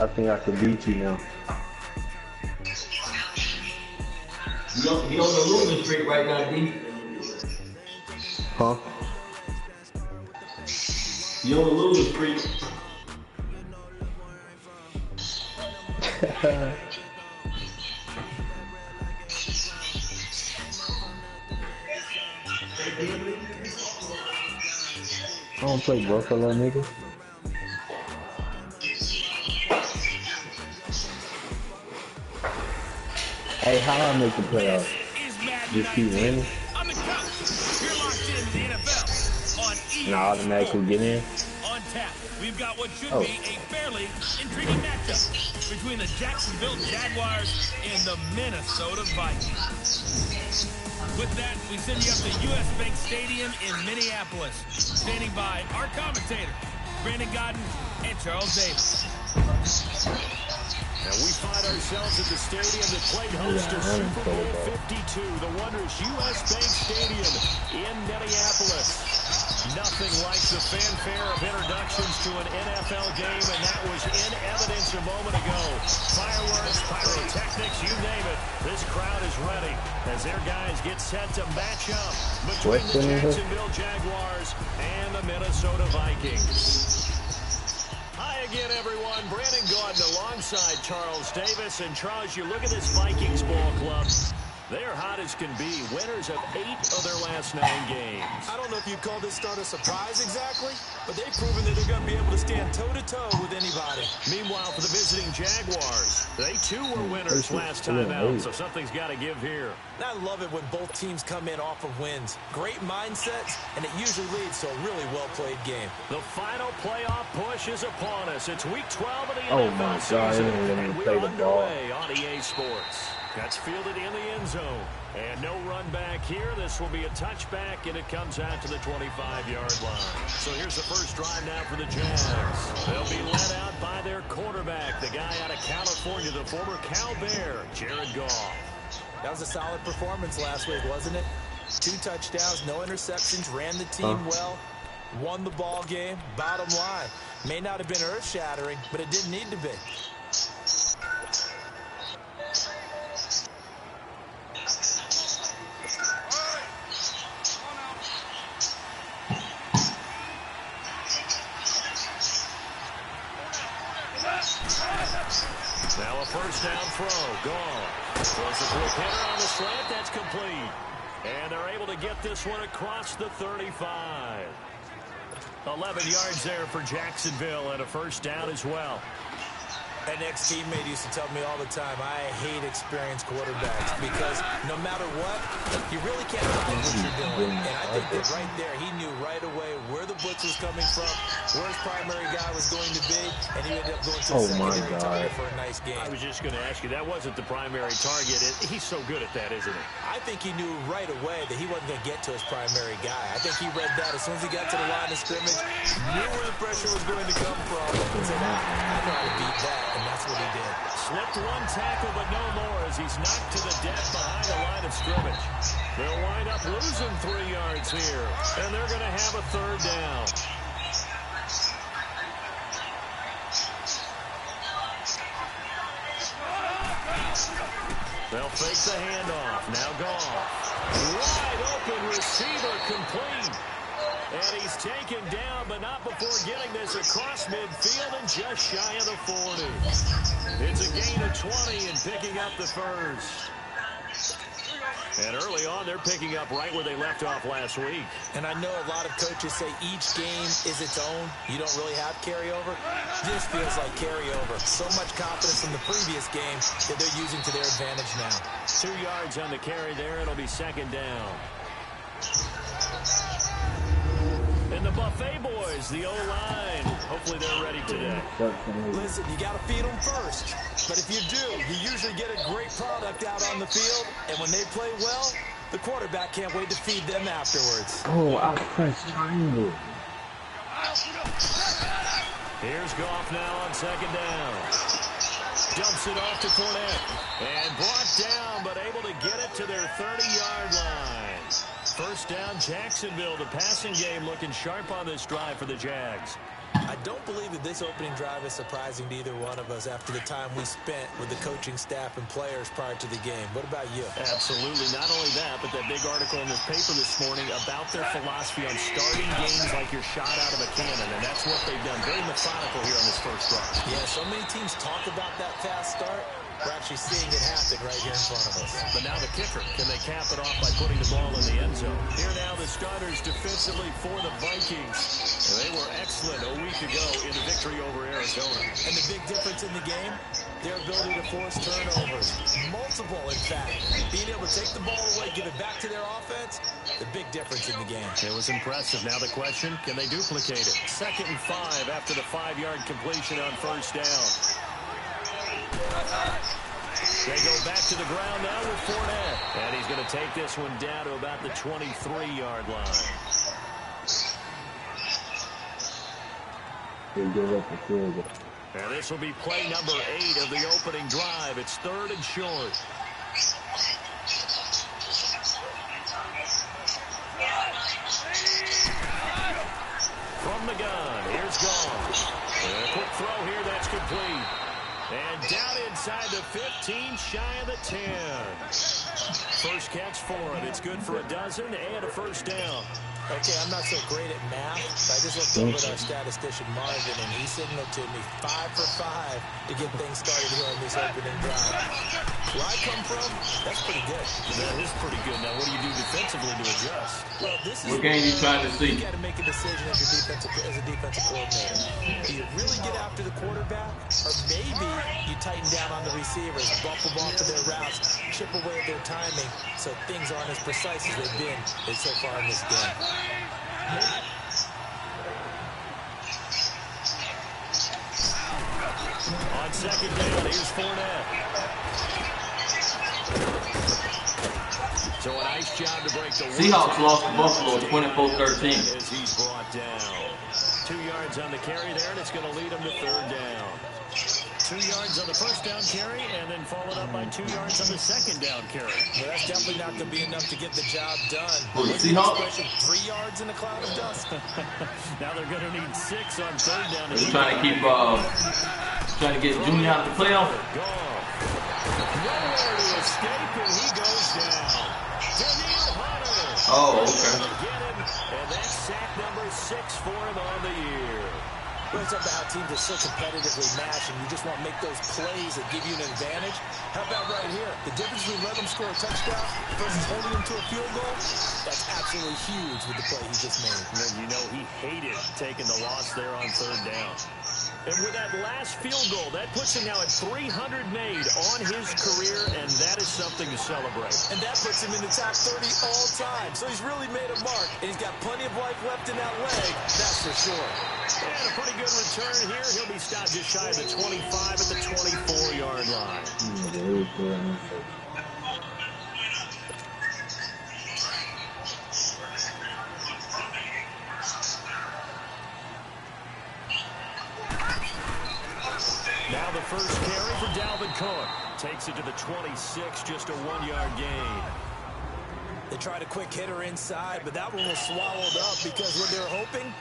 I think I could beat you now. He on the losing streak right now, D. Huh? He on the losing streak. I don't play Buffalo, nigga. Hey, how I make the playoffs? Just keep winning? And I automatically get in? On tap, we've got what should be a fairly intriguing matchup between the Jacksonville Jaguars and the Minnesota Vikings. With that, we send you up to U.S. Bank Stadium in Minneapolis. Standing by our commentators, Brandon Godden and Charles Davis. And we find ourselves at the stadium that played host to Super Bowl 52, the wondrous U.S. Bank Stadium in Minneapolis. Nothing like the fanfare of introductions to an NFL game, and that was in evidence a moment ago. Fireworks, pyrotechnics, you name it. This crowd is ready as their guys get set to match up between the Jacksonville Jaguars and the Minnesota Vikings. Hi again, everyone. Brandon Godden alongside Charles Davis. And Charles, you look at this Vikings ball club. They're hot as can be. Winners of 8 of their last 9 games. I don't know if you'd call this start a surprise exactly, but they've proven that they're going to be able to stand toe-to-toe with anybody. Meanwhile, for the visiting Jaguars, they too were winners last time out, so something's got to give here. I love it when both teams come in off of wins. Great mindsets, and it usually leads to a really well-played game. The final playoff push is upon us. It's Week 12 of the my NFL God, season, and we're underway on EA Sports. That's fielded in the end zone. And no run back here. This will be a touchback, and it comes out to the 25-yard line. So here's the first drive now for the Jags. They'll be led out by their quarterback, the guy out of California, the former Cal Bear, Jared Goff. That was a solid performance last week, wasn't it? 2 touchdowns, no interceptions, ran the team well, won the ball game. Bottom line, may not have been earth-shattering, but it didn't need to be. Now a first down throw. Goff throws a quick hitter on the slant. That's complete. And they're able to get this one across the 35. 11 yards there for Jacksonville and a first down as well. An ex-teammate used to tell me all the time, I hate experienced quarterbacks because no matter what, you really can't hide what you're doing. And I think that right there, he knew right away where the blitz was coming from, where his primary guy was going to be, and he ended up going to the secondary target for a nice game. I was just going to ask you, that wasn't the primary target. He's so good at that, isn't he? I think he knew right away that he wasn't going to get to his primary guy. I think he read that as soon as he got to the line of scrimmage, knew where the pressure was going to come from, and said, I know how to beat that. And that's what he did. Slipped one tackle, but no more as he's knocked to the deck behind the line of scrimmage. They'll wind up losing 3 yards here, and they're going to have a third down. They'll fake the handoff. Now Goff. Wide open receiver complete. And he's taken down, but not before getting this across midfield and just shy of the 40. It's a gain of 20 and picking up the first. And early on, they're picking up right where they left off last week. And I know a lot of coaches say each game is its own. You don't really have carryover. This feels like carryover. So much confidence from the previous game that they're using to their advantage now. 2 yards on the carry there. It'll be second down. And the Buffet boys, the O-line, hopefully they're ready today. Listen, you got to feed them first. But if you do, you usually get a great product out on the field. And when they play well, the quarterback can't wait to feed them afterwards. Oh, I pressed triangle. Here's Goff now on second down. Dumps it off to Fournette. And brought down, but able to get it to their 30-yard line. First down, Jacksonville. The passing game looking sharp on this drive for the Jags. I don't believe that this opening drive is surprising to either one of us after the time we spent with the coaching staff and players prior to the game. What about you? Absolutely. Not only that, but that big article in this paper this morning about their philosophy on starting games like you're shot out of a cannon, and that's what they've done. Very methodical here on this first drive. Yeah, so many teams talk about that fast start. We're actually seeing it happen right here in front of us. But now the kicker, can they cap it off by putting the ball in the end zone? Here now the starters defensively for the Vikings. They were excellent a week ago in the victory over Arizona. And the big difference in the game, their ability to force turnovers. Multiple, in fact. Being able to take the ball away, give it back to their offense, the big difference in the game. It was impressive. Now the question, can they duplicate it? 2nd and 5 after the 5-yard completion on first down. They go back to the ground now with Fournette. And he's going to take this one down to about the 23-yard line. And this will be play number 8 of the opening drive. It's 3rd and short. From the gun, here's Gone. And a quick throw here, that's complete. And down inside the 15, shy of the 10. First catch for him. It's good for a dozen and a first down. Okay, I'm not so great at math, but I just looked over at our statistician, Marvin, and he signaled to me 5 for 5 to get things started here on this opening drive. Where I come from, that's pretty good. That is pretty good. Now, what do you do defensively to adjust? Well, this is what game you trying to see? You got to make a decision as a defensive coordinator. Do you really get after the quarterback, or maybe you tighten down on the receivers, bump them off of their routes, chip away at their timing, so things aren't as precise as they've been so far in this game. On second down, here's Fournette. So a nice job to break the Seahawks lost to Buffalo 24-13. As he's brought down. 2 yards on the carry there, and it's going to lead him to 3rd down. 2 yards on the first down carry, and then followed up by 2 yards on the second down carry. Well, that's definitely not going to be enough to get the job done. What's the Seahawks? 3 yards in a cloud of dust. Now they're going to need 6 on 3rd down. They're trying to keep, trying to get Junior out of the playoff. Nowhere to escape, and he goes down. Daniel Hunter. Oh, okay. Get him, and that's sack number 6 for him on the year. Well, it's about how teams are so competitively matched, and you just want to make those plays that give you an advantage. How about right here? The difference between letting them score a touchdown versus holding them to a field goal, that's absolutely huge with the play he just made. And you know he hated taking the loss there on 3rd down. And with that last field goal, that puts him now at 300 made on his career, and that is something to celebrate. And that puts him in the top 30 all time. So he's really made a mark, and he's got plenty of life left in that leg, that's for sure. And a pretty good return here. He'll be stopped just shy of the 25 at the 24-yard line. Now the first carry for Dalvin Cook. Takes it to the 26, just a 1-yard gain. They tried a quick hitter inside, but that one was swallowed up because what they're hoping,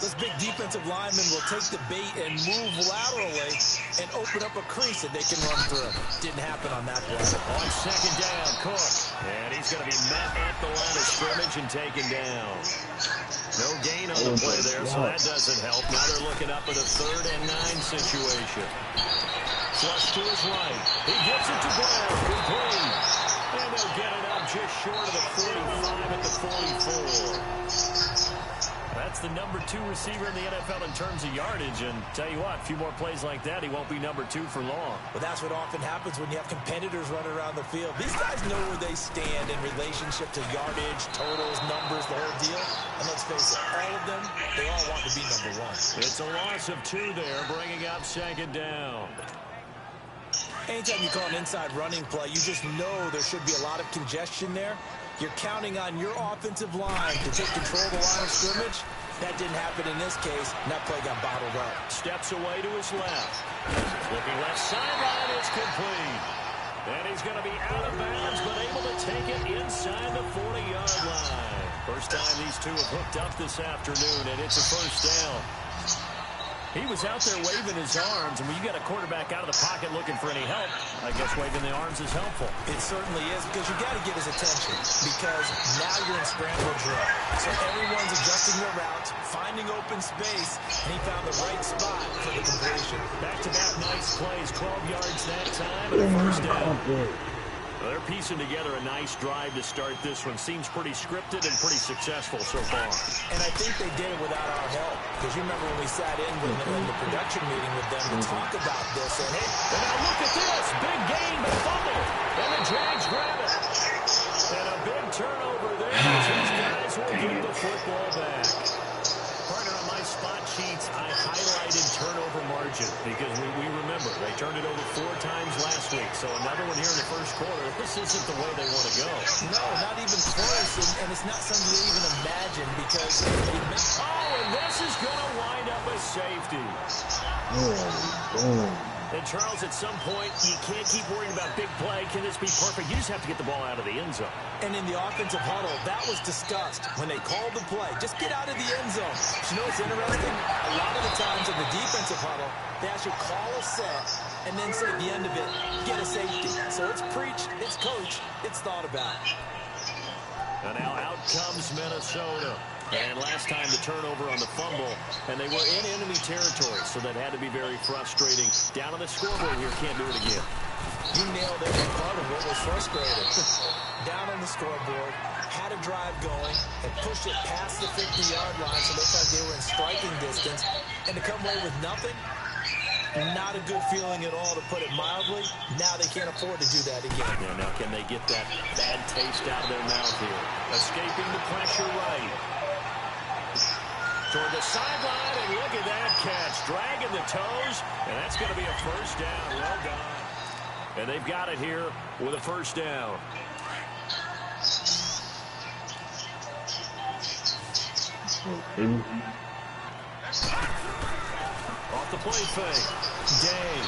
those big defensive linemen will take the bait and move laterally and open up a crease that they can run through. Didn't happen on that play. On second down, Cook. And he's going to be met at the line of scrimmage and taken down. No gain on the play there, so that doesn't help. Now they're looking up at a 3rd and 9 situation. Flush to his right. He gets it to Brown. Complete. And they'll get it up just short of the 45 at the 44. That's the number 2 receiver in the NFL in terms of yardage. And tell you what, a few more plays like that, he won't be number 2 for long. But that's what often happens when you have competitors running around the field. These guys know where they stand in relationship to yardage, totals, numbers, the whole deal. And let's face it, all of them, they all want to be number 1. It's a loss of 2 there, bringing up second down. Anytime you call an inside running play, you just know there should be a lot of congestion there. You're counting on your offensive line to take control of the line of scrimmage. That didn't happen in this case, and that play got bottled up. Steps away to his left. Looking left sideline, it's complete. And he's going to be out of bounds, but able to take it inside the 40-yard line. First time these two have hooked up this afternoon, and it's a first down. He was out there waving his arms, and when you got a quarterback out of the pocket looking for any help, I guess waving the arms is helpful. It certainly is, because you got to get his attention, because now you're in scramble drill. So everyone's adjusting their routes, finding open space, and he found the right spot for the completion. Back-to-back nice plays, 12 yards that time, and a first down. Well, they're piecing together a nice drive to start this one. Seems pretty scripted and pretty successful so far. And I think they did it without our help. Because you remember when we sat in with them in the production meeting with them to talk about this. And hey, now look at this. Big gain, but fumble. And the Jags grab it. And a big turnover there. These guys will get the football back. Partner, on my spot sheets, I highlighted turnover margin because we remember they turned it over 4 times last week. So another one here in the first quarter. This isn't the way they want to go. No, not even close. And it's not something you even imagine because and this is going to wind up a safety. And Charles, at some point, you can't keep worrying about big play. Can this be perfect? You just have to get the ball out of the end zone. And in the offensive huddle, that was discussed when they called the play. Just get out of the end zone. But you know what's interesting? A lot of the times in the defensive huddle, they actually call a set and then say at the end of it, get a safety. So it's preached, it's coached, it's thought about. And now out comes Minnesota. And last time the turnover on the fumble, and they were in enemy territory, so that had to be very frustrating. Down on the scoreboard here, can't do it again. You nailed every part of what was frustrating. Down on the scoreboard, had a drive going, and pushed it past the 50-yard line, so they thought they were in striking distance, and to come away with nothing, not a good feeling at all, to put it mildly. Now they can't afford to do that again. Yeah, now can they get that bad taste out of their mouth here? Escaping the pressure right. Toward the sideline, and look at that catch. Dragging the toes, and that's going to be a first down. Well done. And they've got it here with a first down. Off the play fake. Day.